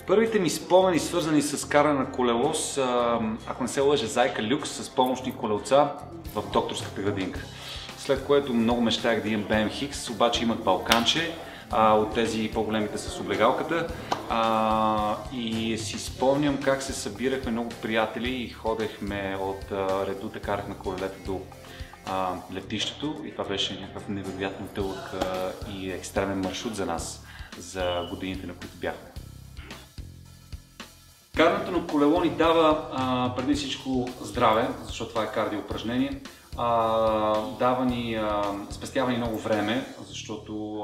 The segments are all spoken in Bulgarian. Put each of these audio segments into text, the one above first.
Първите ми спомени, свързани с каране на колело, са, ако не се лъжа, Зайка Люкс с помощни колелца в докторската градинка. След което много мечтаях да имам BMX, обаче имах балканче, от тези по-големите с облегалката. И си спомням как се събирахме много приятели и ходехме от Редута, карахме колелета до летището и това беше някакъв невероятно дълъг и екстремен маршрут за нас, за годините, на които бяхме. Карането на колело ни дава преди всичко здраве, защото това е кардио упражнение. Спестява ни много време, защото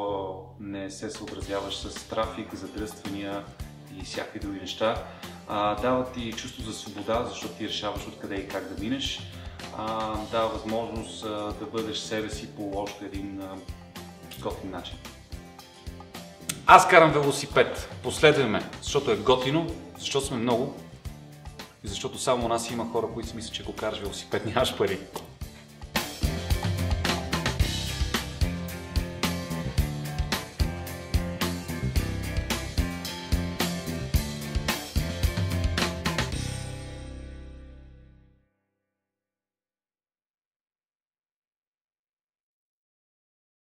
не се съобразяваш с трафик, задръствания и всякакви други неща. Дава ти чувство за свобода, защото ти решаваш откъде и как да минеш. Дава възможност да бъдеш себе си по още един готин начин. Аз карам велосипед. Последвай ме, защото е готино, защото сме много и защото само у нас има хора, които си мислят, че ако караш велосипед нямаш пари.